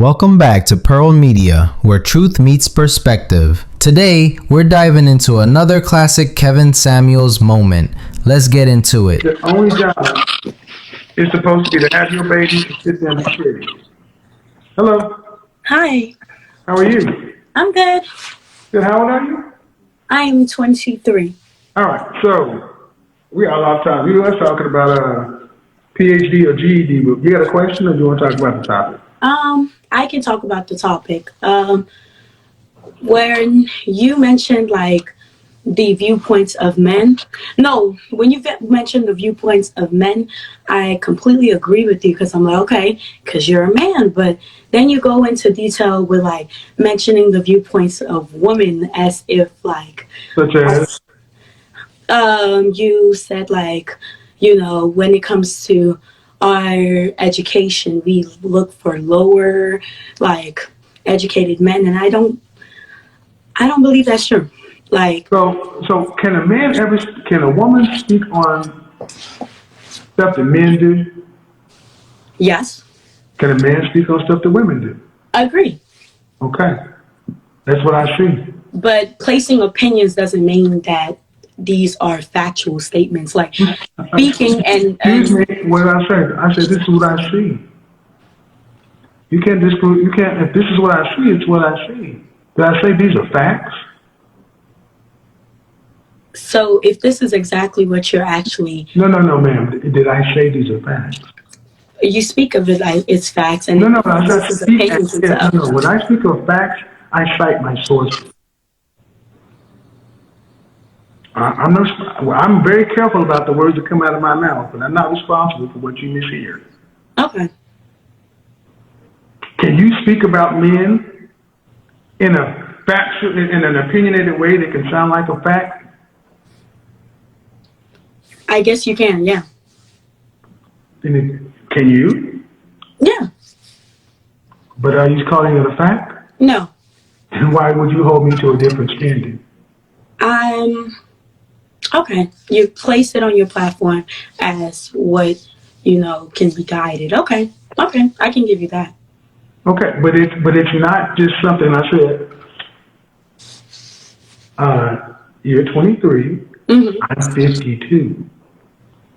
Welcome back to Pearl Media, where truth meets perspective. Today, we're diving into another classic Kevin Samuels moment. Let's get into it. The only job is supposed to be to have your baby and sit there and be pretty. Hello. Hi. How are you? I'm good. Good. How old are you? I'm 23. All right. So we got a lot of time. We were talking about PhD or GED, but you got a question, or do you want to talk about the topic? I can talk about the topic. When you mentioned like the viewpoints of men, when you mentioned the viewpoints of men, I completely agree with you because I'm like, okay, because you're a man, but then you go into detail with like mentioning the viewpoints of women as if like, Such as? you said like, when it comes to our education, we look for lower, like educated men, and I don't believe that's true. Like, So can a woman speak on stuff that men do? yes, Can a man speak on stuff that women do? I agree. Okay, that's what I see. But placing opinions doesn't mean that these are factual statements. Like speaking and Excuse me, what I said. I said this is what I see. You can't disprove. You can't. If this is what I see, it's what I see. Did I say these are facts? so if this is exactly what you're actually, No, ma'am. Did I say these are facts? you speak of it like it's facts, and No. I this is speak. opinions and stuff. No. When I speak of facts, I cite my sources. I'm very careful about the words that come out of my mouth, but I'm not responsible for what you mishear. Okay. Can you speak about men in an opinionated way that can sound like a fact? I guess you can, yeah. Can you? Yeah. But are you calling it a fact? No. And why would you hold me to a different standard? Okay. You place it on your platform as what, can be guided. Okay. I can give you that. Okay, but it's not just something I said. You're 23. Mm-hmm. I'm 52,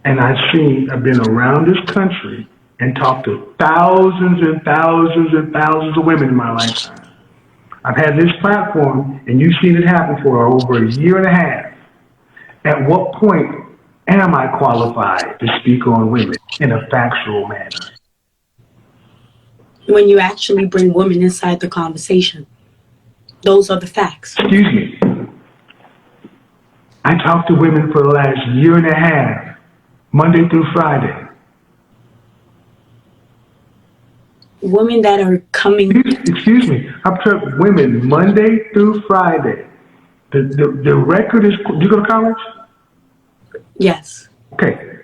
and I've been around this country and talked to thousands and thousands and thousands of women in my lifetime. I've had this platform, and you've seen it happen for over a year and a half. At what point am I qualified to speak on women in a factual manner? When you actually bring women inside the conversation. Those are the facts. Excuse me. I talked to women for the last year and a half, Monday through Friday. Women that are coming. Excuse me. I've talked to women Monday through Friday. The record is. Do you go to college? Yes. Okay.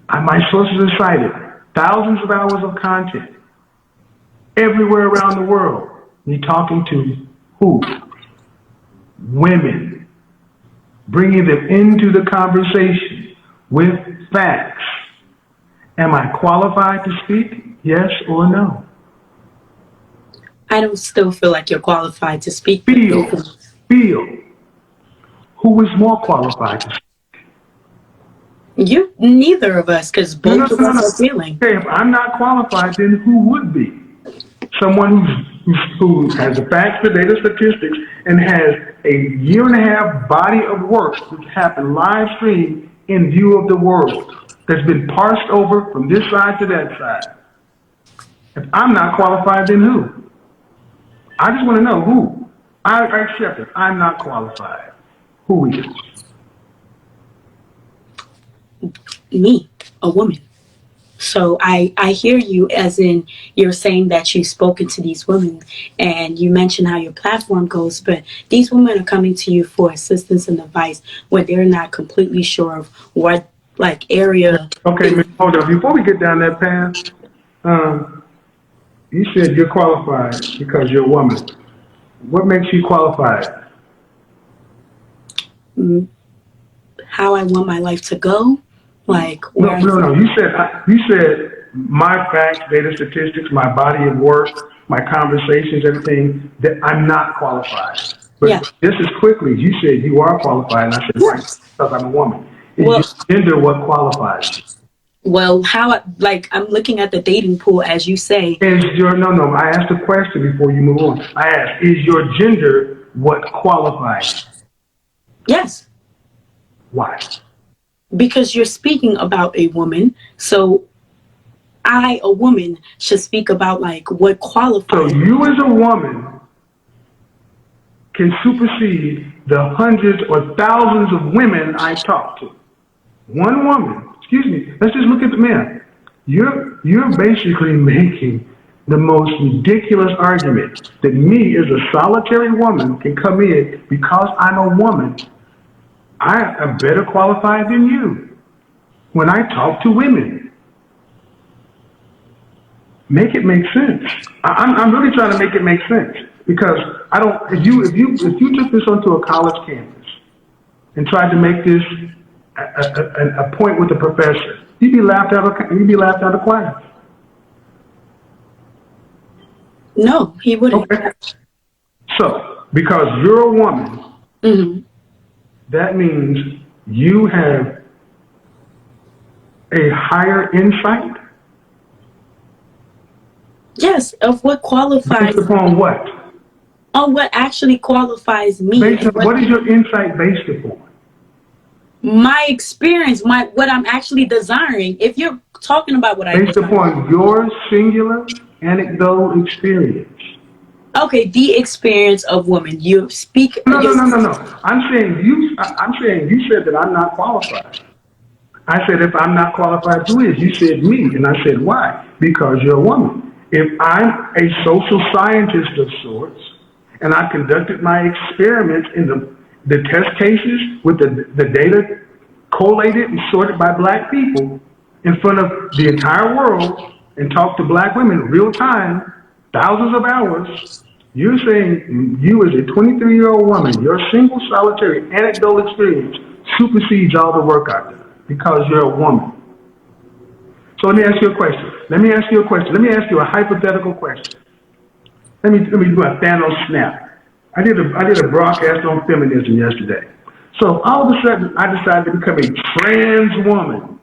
My sources are cited. Thousands of hours of content. Everywhere around the world. You're talking to who? Women. Bringing them into the conversation with facts. Am I qualified to speak? Yes or no? I don't still feel like you're qualified to speak. Feel. Who is more qualified to speak? You, neither of us, because both of us are feeling. Okay, if I'm not qualified, then who would be? Someone who has the facts, the data, statistics, and has a year and a half body of work that's happened live stream in view of the world, that's been parsed over from this side to that side. If I'm not qualified, then who? I just want to know who. I accept it. I'm not qualified. Who is? Me, a woman. So I hear you, as in you're saying that you've spoken to these women and you mentioned how your platform goes, but these women are coming to you for assistance and advice when they're not completely sure of what area. Okay, hold on. Before we get down that path, you said you're qualified because you're a woman. What makes you qualified? How I want my life to go. Like, no. You said my facts, data, statistics, my body of work, my conversations, everything, that I'm not qualified. But Yeah. just as quickly, you said you are qualified, and I said, why? Yes. Because I'm a woman. Is Well, your gender what qualifies you? well, I'm looking at the dating pool as you say. Is your, no, I asked a question before you move on. I asked, is your gender what qualifies you? Yes, Why? because you're speaking about a woman, so I, a woman, should speak about like what So qualifies. you as a woman can supersede the hundreds or thousands of women I talk to. One woman, excuse me, let's just look at the man. You're basically making the most ridiculous argument that me as a solitary woman can come in because I'm a woman. I am better qualified than you when I talk to women. Make it make sense. I'm really trying to make it make sense because I don't. If you took this onto a college campus and tried to make this a point with the professor, you'd be laughed out of class. No, he wouldn't. Okay. So because you're a woman, Hmm. that means you have a higher insight Yes, of what qualifies, based upon what? on what actually qualifies me, Based and on what is your insight based upon? my experience, what I'm actually desiring. If you're talking about what I Based desire, upon your singular anecdotal experience. okay, the experience of women. You speak. No, no, no, no, no. I'm saying you said that I'm not qualified. I said if I'm not qualified, who is? You said me, and I said why? Because you're a woman. If I'm a social scientist of sorts, and I conducted my experiments in the test cases with the data collated and sorted by black people in front of the entire world and talked to black women real time, thousands of hours, you're saying you as a 23-year-old woman, your single solitary anecdotal experience supersedes all the work I've done because you're a woman. So let me ask you a question. Let me ask you a hypothetical question. Let me do a Thanos snap. I did a broadcast on feminism yesterday. So all of a sudden, I decided to become a trans woman.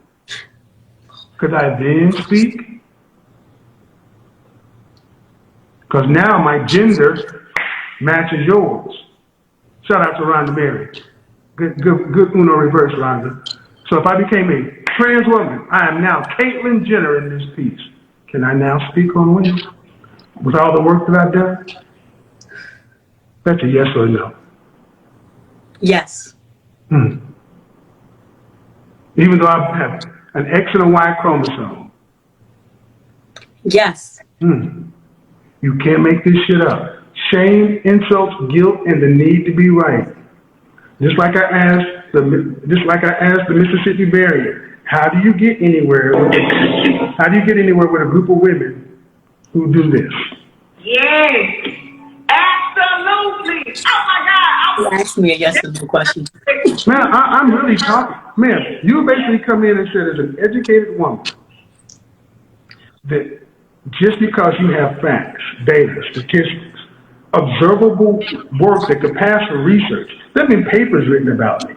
Could I then speak? Because now my gender matches yours. Shout out to Rhonda Mary. Good Uno reverse, Rhonda. So if I became a trans woman, I am now Caitlyn Jenner in this piece. Can I now speak on women with all the work that I've done? That's a yes or no. Yes. Even though I have an X and a Y chromosome. Yes. You can't make this shit up. Shame, insults, guilt, and the need to be right. Just like I asked the Mississippi barrier, how do you get anywhere? How do you get anywhere with a group of women who do this? Yes, absolutely. Oh my God. You asked me a yes or no question. Man, I'm really talking. Man, you basically come in and said as an educated woman that just because you have facts, data, statistics, observable work that could pass for research, there have been papers written about me.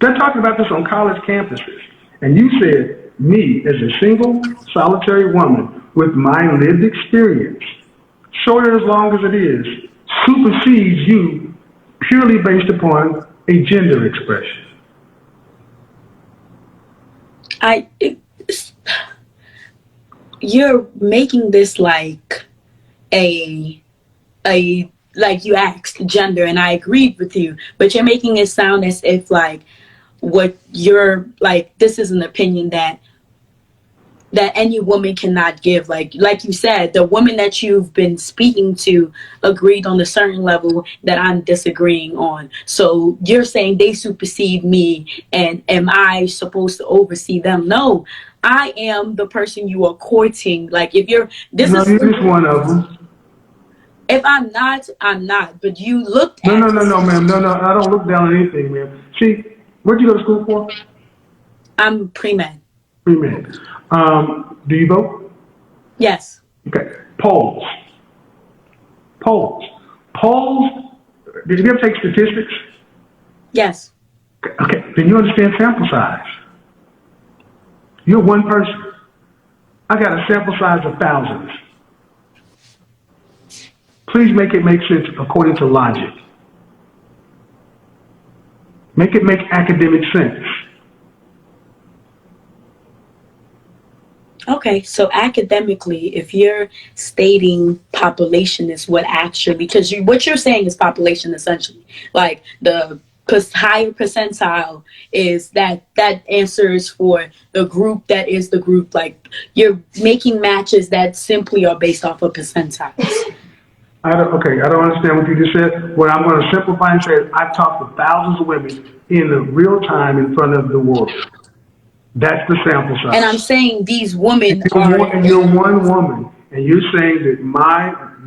They're talking about this on college campuses. And you said, me as a single, solitary woman with my lived experience, short or as long as it is, supersedes you purely based upon a gender expression. You're making this like a like you asked gender, and I agreed with you, but you're making it sound as if like what you're like, this is an opinion that any woman cannot give. Like you said, the woman that you've been speaking to agreed on a certain level that I'm disagreeing on. So you're saying they supersede me, and am I supposed to oversee them? No, I am the person you are courting. Like if you're this No, is you're just one of them. if I'm not, I'm not. But you looked No, at ma'am. No, I don't look down on anything, ma'am. See, where'd you go to school for? I'm pre-med. 3 minutes. Do you vote? Yes. Okay. Polls. Polls. Polls. Did you ever take statistics? Yes. Okay. Then you understand sample size. You're one person. I got a sample size of thousands. Please make it make sense according to logic. Make it make academic sense. Okay, so academically, if you're stating population is what actually, because what you're saying is population essentially, like the higher percentile is that answers for the group that is the group. Like you're making matches that simply are based off of percentiles. I don't understand what you just said. What I'm going to simplify and say is I've talked to thousands of women in the real time in front of the world. That's the sample size. And I'm saying these women and you're one woman, and you're saying that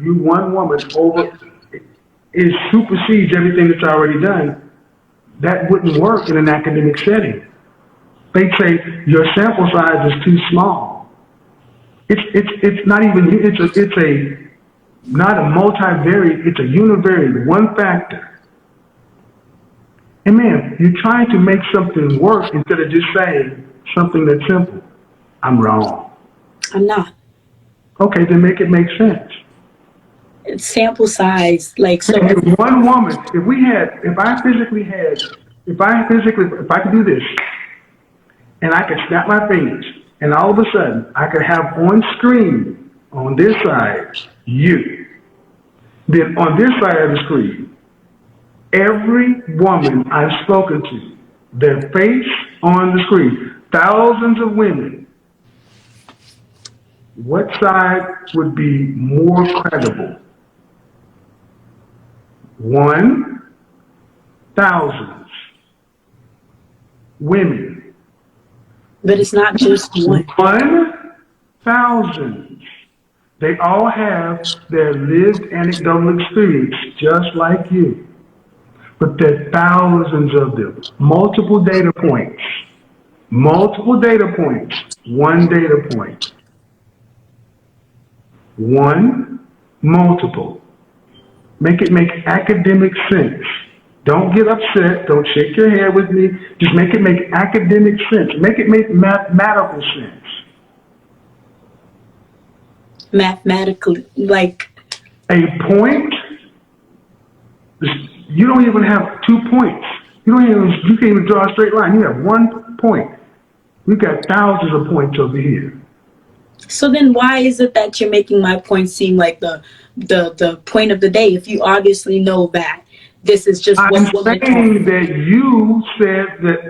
you one woman supersedes everything that's already done. That wouldn't work in an academic setting. They'd say your sample size is too small. It's not even it's not a multivariate, it's a univariate, one factor. And man, you're trying to make something work instead of just saying something that's simple. I'm wrong. I'm not. Okay, then make it make sense. It's sample size, like so. If one woman, if I could do this, and I could snap my fingers, and all of a sudden I could have on screen on this side you, then on this side of the screen, every woman I've spoken to, their face on the screen, thousands of women, what side would be more credible? 1,000 women. But it's not just one. 1,000. They all have their lived anecdotal experience, just like you. But there are thousands of them. Multiple data points. Multiple data points. One data point. One, multiple. Make it make academic sense. Don't get upset. Don't shake your head with me. Just make it make academic sense. Make it make mathematical sense. Mathematically, like a point. You don't even have 2 points. You can't even draw a straight line. You have 1 point. We've got thousands of points over here. So then why is it that you're making my point seem like the point of the day if you obviously know that this is just what I'm saying that you said that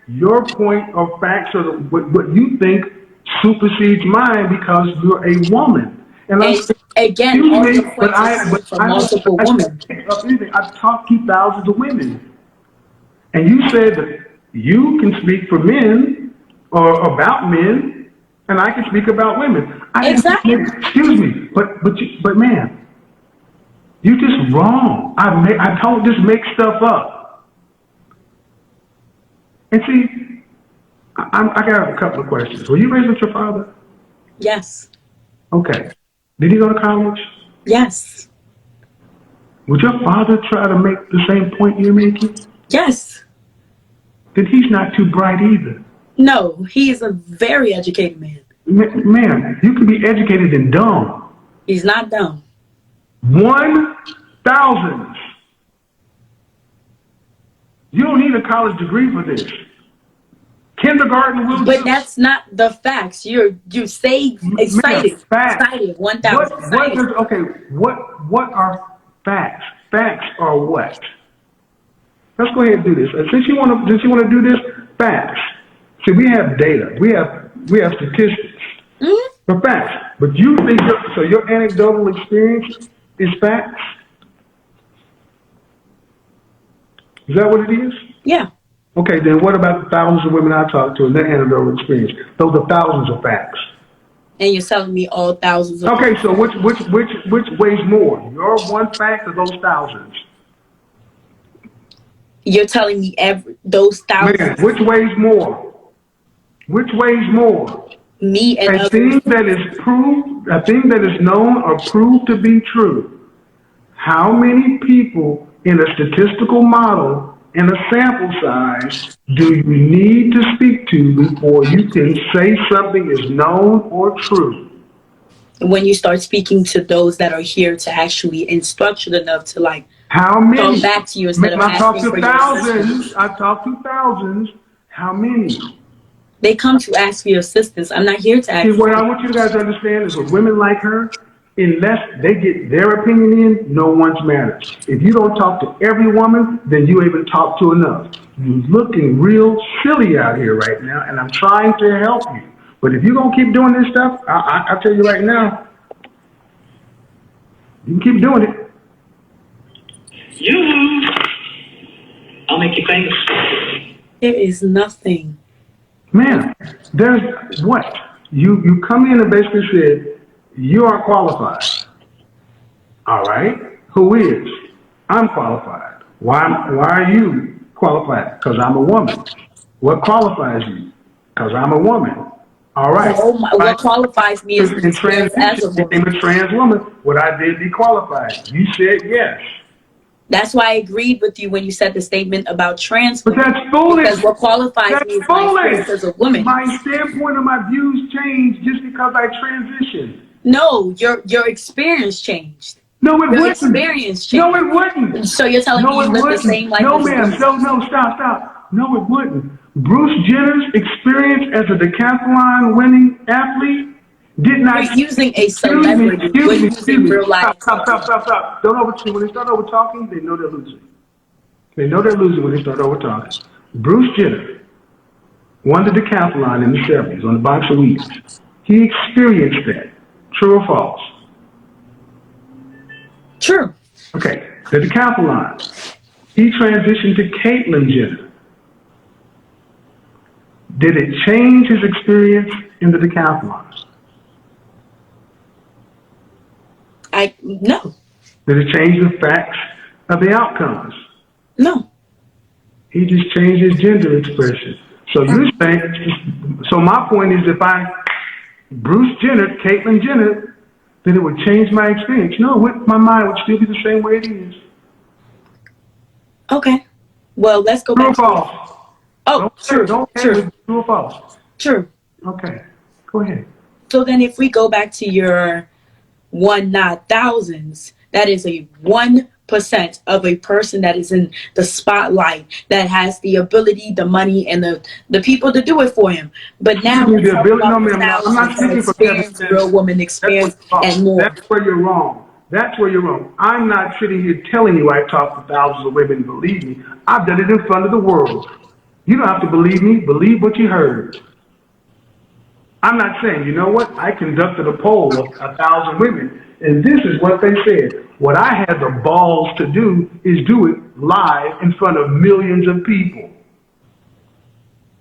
your point of facts or what you think supersedes mine because you're a woman. And again, all the points are for multiple women. I've talked to thousands of women. And you said that you can speak for men or about men, and I can speak about women. Exactly. Excuse me, but man, you're just wrong. I don't just make stuff up. And see, I got a couple of questions. Were you raised with your father? Yes. Okay. Did he go to college? Yes. Would your father try to make the same point you're making? Yes. Then he's not too bright either. No, he is a very educated man. Man, you can be educated and dumb. He's not dumb. 1,000. You don't need a college degree for this. Kindergarten will do. But that's not the facts. You say excited. Excited. 1,000. Okay, what are facts? Facts are what? Let's go ahead and do this. Since you want to do this, facts. See, we have data. We have statistics. Mm-hmm. For facts. But you think your anecdotal experience is facts? Is that what it is? Yeah. Okay, then what about the thousands of women I talked to and their anecdotal experience? Those are thousands of facts. And you're telling me all thousands of Okay, so which weighs more? Your one fact or those thousands? You're telling me those thousands. Man, which weighs more? Which weighs more? Me and A others. thing that is proved, a thing that is known or proved to be true. How many people in a statistical model in a sample size do you need to speak to before you can say something is known or true? When you start speaking to those that are here to actually instruct you enough to like How many? talk back to you instead Man, of I've talked asking to for your thousands. assistance. I've talked to thousands. How many? They come to ask for your assistance. I'm not here to See, ask what I for want you guys to understand is with women like her, unless they get their opinion in, no one's matters. If you don't talk to every woman, then you even talk to enough. You're looking real silly out here right now, and I'm trying to help you. But if you're going to keep doing this stuff, I'll tell you right now, you can keep doing it. You, I'll make you famous. There is nothing. Man, there's what? You come in and basically said, you aren't qualified. All right. Who is? I'm qualified. Why are you qualified? Because I'm a woman. What qualifies you? Because I'm a woman. All right. What qualifies me is my In experience as a transition, became woman. a trans woman. Would I then be qualified? You said yes. That's why I agreed with you when you said the statement about trans But women. that's foolish. Because what qualifies That's me is my foolish. experience as a woman. My standpoint and my views changed just because I transitioned. No, your experience changed. No, it Your wouldn't. experience changed. No, it wouldn't. So you're telling me you live the same life No, as a ma'am. woman? No, stop. No, it wouldn't. Bruce Jenner's experience as a decathlon winning athlete did not. You're using a celebrity. You're using real life. Stop. Don't over. When they start over talking, they know they're losing. They know they're losing when they start over talking. Bruce Jenner won the decathlon in the 70s on the box of wheels. He experienced that. True or false? True. Okay, the decathlon. He transitioned to Caitlyn Jenner. Did it change his experience in the decathlon? No. Did it change the facts of the outcomes? No. He just changed his gender expression. So you're saying, so my point is if Bruce Jenner, Caitlyn Jenner, then it would change my experience. No, my mind would still be the same way it is. Okay. Well, let's go True or back to false? Oh, true. True or false? True. Okay, go ahead. So then if we go back to your one not thousands, that is a 1% of a person that is in the spotlight, that has the ability, the money, and the people to do it for him. But now the ability, no, ma'am, I'm not speaking for Kevin. real woman experience and more. That's where you're wrong. I'm not sitting here telling you I talked to thousands of women. Believe me, I've done it in front of the world. You don't have to believe me. Believe what you heard. I'm not saying, you know what? I conducted a poll of 1,000 women, and this is what they said. What I had the balls to do is do it live in front of millions of people.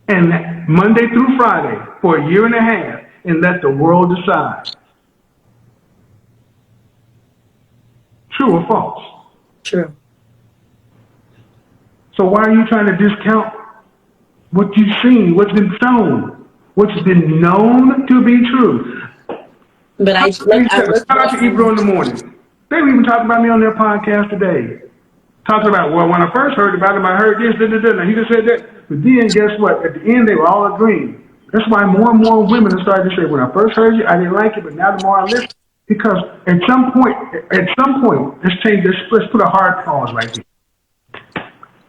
And Monday through Friday for a year and a half, and let the world decide. True or false? True. So why are you trying to discount what you've seen, what's been shown, what's been known to be true? But I shout out to Ebro in the morning. They were even talking about me on their podcast today. Talking about, well, when I first heard about him, I heard this, and he just said that. But then guess what? At the end, they were all agreeing. That's why more and more women are starting to say, when I first heard you, I didn't like it, but now the more I listen, because at some point, let's put a hard pause right here.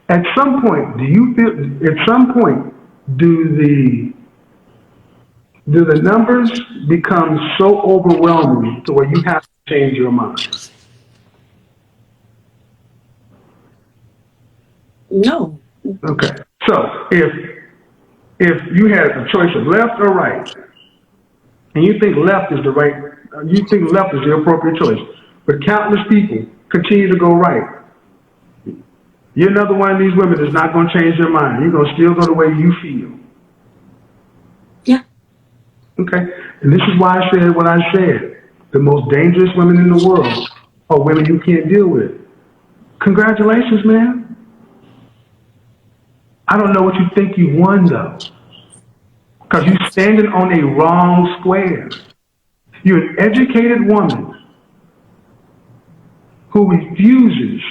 At some point, do the numbers become so overwhelming to where you have to change your mind? No. Okay. So if you had a choice of left or right, and you think left is the appropriate choice, but countless people continue to go right, you're another one of these women that's not going to change your mind. You're going to still go the way you feel. Yeah. Okay. And this is why I said what I said. The most dangerous women in the world are women you can't deal with. Congratulations, man. I don't know what you think you won, though. because you're standing on a wrong square. You're an educated woman who refuses,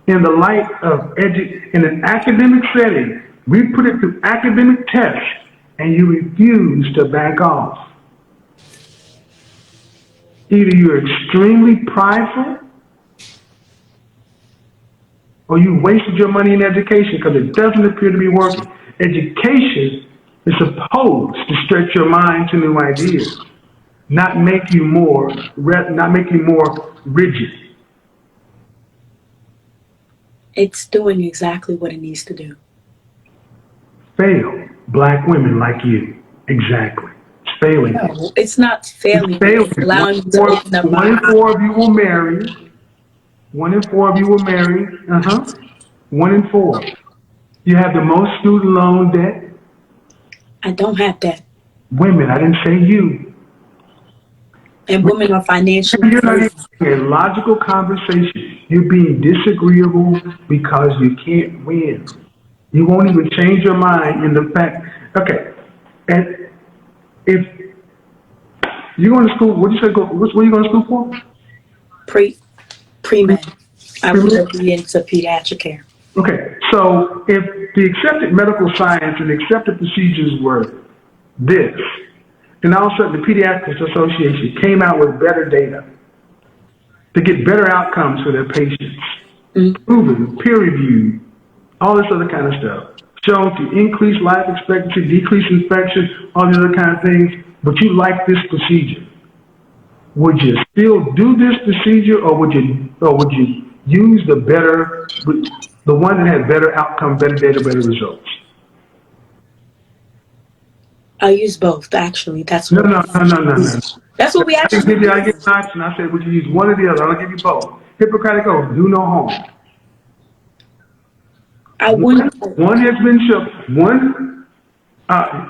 in the light of in an academic setting, we put it through academic tests, and you refuse to back off. Either you're extremely prideful, or you wasted your money in education because it doesn't appear to be working. Education is supposed to stretch your mind to new ideas, not make you more rigid. It's doing exactly what it needs to do. Fail black women like you. Exactly. It's failing. No, it's not failing. It's failing. It's allowing you to open up One in four of you will marry. 1 in 4 of you will marry. 1 in 4. You have the most student loan debt. I don't have that. Women, I didn't say you. And women are financially You're not having a logical conversation. You're being disagreeable because you can't win. You won't even change your mind in the fact, okay, and if you're going to school, what you say, what are you going to school for? Pre-med. I would be into pediatric care. Okay, so if the accepted medical science and accepted procedures were this, then all of a sudden the Pediatrics Association came out with better data to get better outcomes for their patients, proven, peer-reviewed, all this other kind of stuff, shown to increase life expectancy, decrease infection, all the other kind of things, but you like this procedure. Would you still do this procedure, or would you use the one that had better outcome, better data, better results? I use both, actually. That's No. That's what we actually do. I give an option. I said, would you use one or the other? I'll give you both. Hippocratic oath, do no harm. One has been shown.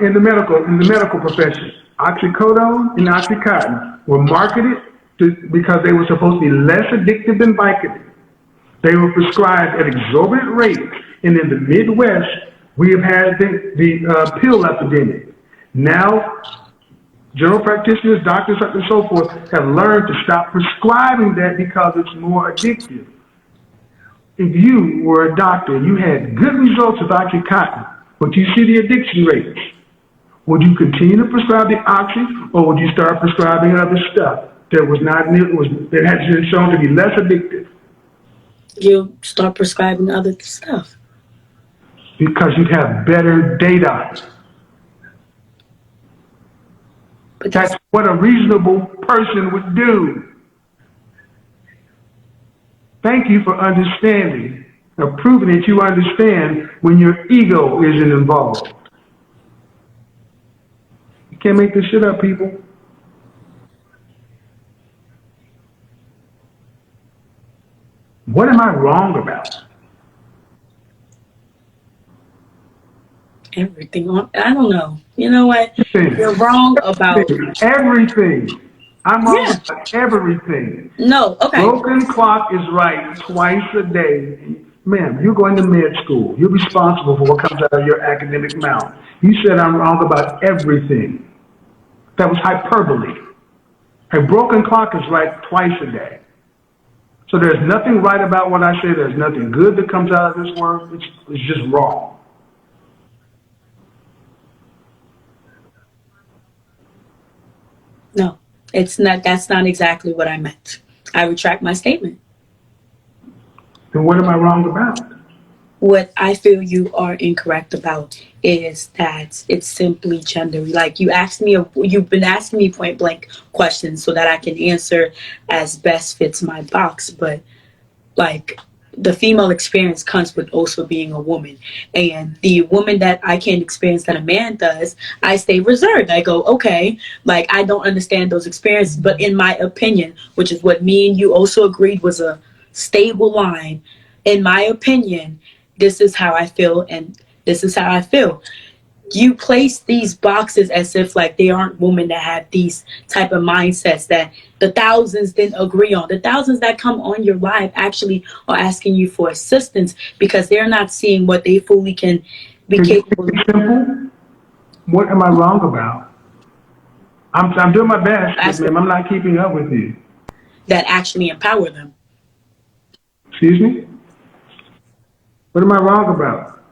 In the medical profession, oxycodone and oxycontin were marketed because they were supposed to be less addictive than Vicodin. They were prescribed at exorbitant rates, and in the Midwest, we have had the pill epidemic. Now, general practitioners, doctors, and so forth have learned to stop prescribing that because it's more addictive. If you were a doctor and you had good results with OxyContin, but you see the addiction rates, would you continue to prescribe the Oxy, or would you start prescribing other stuff that had been shown to be less addictive? You start prescribing other stuff. Because you have better data. But that's what a reasonable person would do. Thank you for understanding, or proving that you understand when your ego isn't involved. You can't make this shit up, people. What am I wrong about? Everything. I don't know. You know what? You're wrong about everything. I'm wrong about everything. No, okay. Broken clock is right twice a day. Ma'am, you're going to med school. You're responsible for what comes out of your academic mouth. You said I'm wrong about everything. That was hyperbole. A broken clock is right twice a day. So there's nothing right about what I say. There's nothing good that comes out of this word. It's just wrong. No, it's not. That's not exactly what I meant. I retract my statement. Then what am I wrong about? What I feel you are incorrect about is that it's simply gender. Like you've been asking me point blank questions so that I can answer as best fits my box. But like the female experience comes with also being a woman, and the woman that I can't experience that a man does, I stay reserved. I go, okay, like I don't understand those experiences, but in my opinion, which is what me and you also agreed was a stable line, in my opinion, this is how I feel, and this is how I feel. You place these boxes as if like they aren't women that have these type of mindsets that the thousands didn't agree on. The thousands that come on your live actually are asking you for assistance because they're not seeing what they fully can be capable of. Simple? What am I wrong about? I'm doing my best, Ask ma'am. I'm not keeping up with you. that actually empower them. Excuse me? What am I wrong about?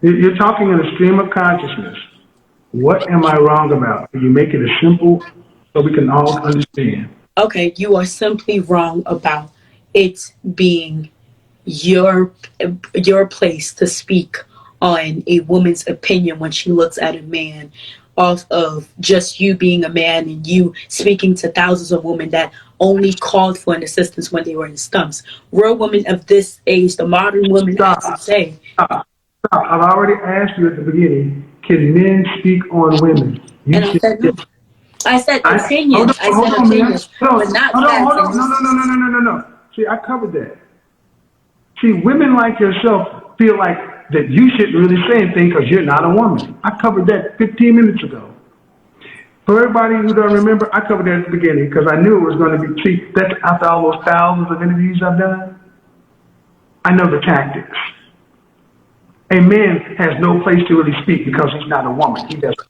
You're talking in a stream of consciousness. What am I wrong about? Can you make it as simple so we can all understand? Okay, you are simply wrong about it being your your place to speak on a woman's opinion when she looks at a man off of just you being a man and you speaking to thousands of women that only called for an assistance when they were in stumps. Real women of this age, the modern women, as you Stop. say. Stop. Stop. I've already asked you at the beginning, can men speak on women? You And I said said no. yes. I said Hold opinions. I on, hold said on, man. opinions, Hold but on, not hold on, facts. hold on. No. See, I covered that. See, women like yourself feel like that you shouldn't really say anything because you're not a woman. I covered that 15 minutes ago. For everybody who don't remember, I covered that at the beginning because I knew it was going to be. See, that's after all those thousands of interviews I've done. I know the tactics. A man has no place to really speak because he's not a woman. He doesn't.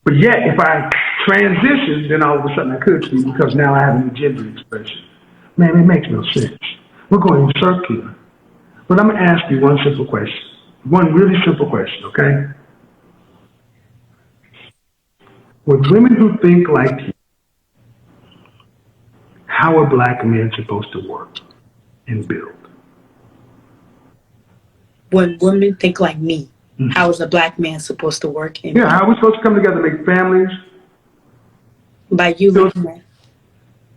But yet, if I transition, then all of a sudden I could speak because now I have a new gender expression. Man, it makes no sense. We're going circular. But I'm going to ask you one simple question. One really simple question, okay? With women who think like you, how are black men supposed to work and build? When women think like me, how is a black man supposed to work? Yeah, how are we supposed to come together, make families? By you looking at,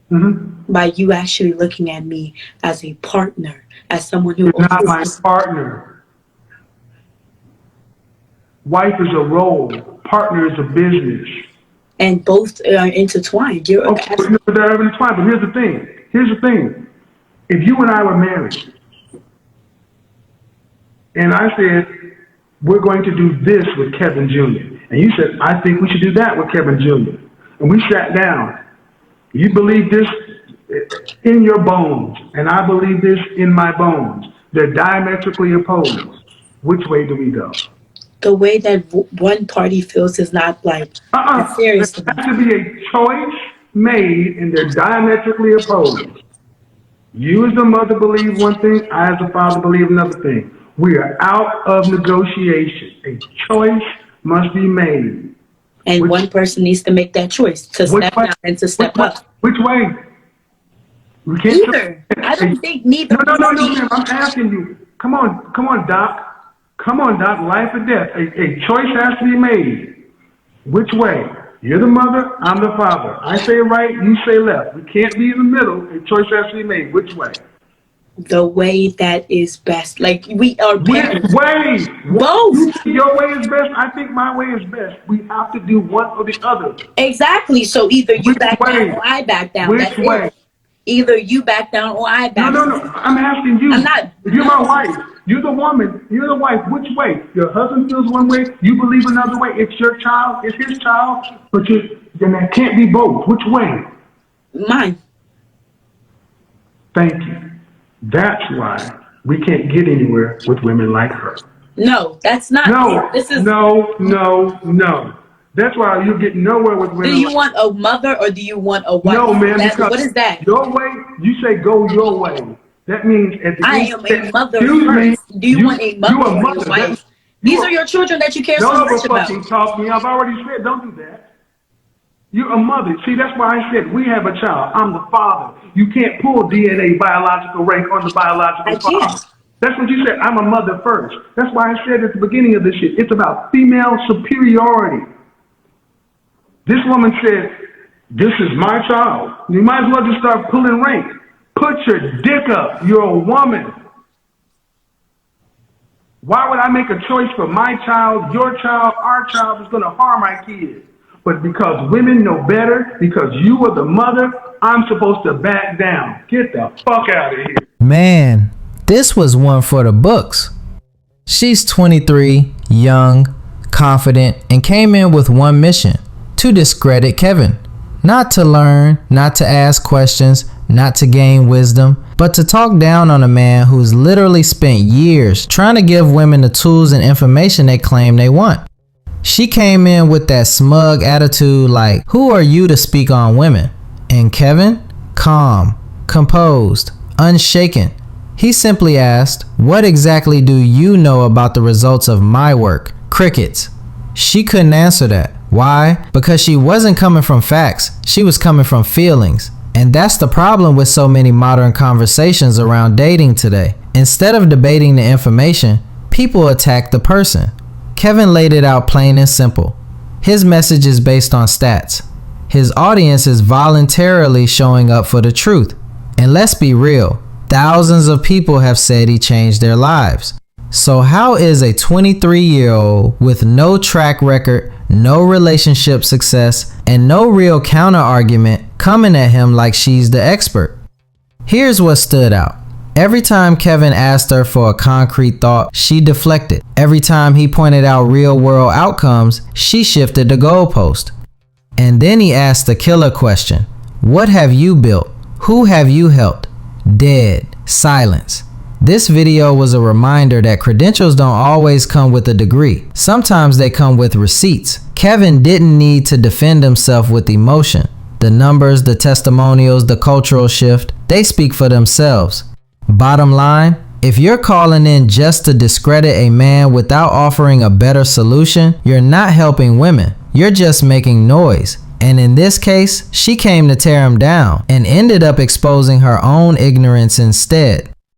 Mm-hmm. by you actually looking at me as a partner, as someone who You're not my partner. Wife is a role. Partner is a business. and both are intertwined. You're Okay, they're intertwined, but here's the thing. Here's the thing. If you and I were married, and I said, we're going to do this with Kevin Jr., and you said, I think we should do that with Kevin Jr., and we sat down, you believe this in your bones, and I believe this in my bones. They're diametrically opposed. Which way do we go? the way that one party feels is not like serious to There me. has to be a choice made, and they're diametrically opposed. You as the mother believe one thing, I as the father believe another thing. We are out of negotiation. A choice must be made. And one person needs to make that choice to step down and to step up. Which way? We can't. Either. I don't think neither. No, ma'am. I'm asking you. Come on, Doc. Come on, Doc. Life or death. A choice has to be made. Which way? You're the mother, I'm the father. I say right, you say left. We can't be in the middle. A choice has to be made. Which way? The way that is best. Like we are parents. Which way? Both. You think your way is best. I think my way is best. We have to do one or the other. Exactly. So either you Which back way? down or I back down. Which That's way? it. Either you back down or I back down. No. I'm asking you. I'm not. You're my wife. You're the woman. You're the wife. Which way? Your husband feels one way. You believe another way. It's your child. It's his child. But then that can't be both. Which way? Mine. Thank you. That's why we can't get anywhere with women like her. No, that's not. No. This is. No. That's why you get nowhere with women. Do you want a mother or do you want a wife? No, man. Because what is that? Your way. You say go your way. That means at the I end, am a mother excuse me, first. Do you want a mother you a or mother. a wife? These are your children that you care so Don't much ever about. fucking talk to me. I've already said don't do that. You're a mother. See, that's why I said we have a child. I'm the father. You can't pull DNA biological rank on the biological father. That's what you said. I'm a mother first. That's why I said at the beginning of this shit, it's about female superiority. This woman said, this is my child. You might as well just start pulling rank. Put your dick up. You're a woman. Why would I make a choice for my child, your child, our child is going to harm my kids? But because women know better, because you are the mother, I'm supposed to back down. Get the fuck out of here. Man, this was one for the books. She's 23, young, confident, and came in with one mission: to discredit Kevin. Not to learn, not to ask questions, not to gain wisdom, but to talk down on a man who's literally spent years trying to give women the tools and information they claim they want. She came in with that smug attitude like, who are you to speak on women? And Kevin, calm, composed, unshaken. He simply asked, what exactly do you know about the results of my work? Crickets. She couldn't answer that. Why? Because she wasn't coming from facts. She was coming from feelings. And that's the problem with so many modern conversations around dating today. Instead of debating the information, people attack the person. Kevin laid it out plain and simple. His message is based on stats. His audience is voluntarily showing up for the truth. And let's be real, thousands of people have said he changed their lives. So how is a 23-year-old with no track record, no relationship success, and no real counter argument coming at him like she's the expert? Here's what stood out. Every time Kevin asked her for a concrete thought, she deflected. Every time he pointed out real-world outcomes, she shifted the goalpost. And then he asked the killer question. What have you built? Who have you helped? Dead. Silence. This video was a reminder that credentials don't always come with a degree. Sometimes they come with receipts. Kevin didn't need to defend himself with emotion. The numbers, the testimonials, the cultural shift, they speak for themselves. Bottom line, if you're calling in just to discredit a man without offering a better solution, you're not helping women. You're just making noise. And in this case, she came to tear him down and ended up exposing her own ignorance instead.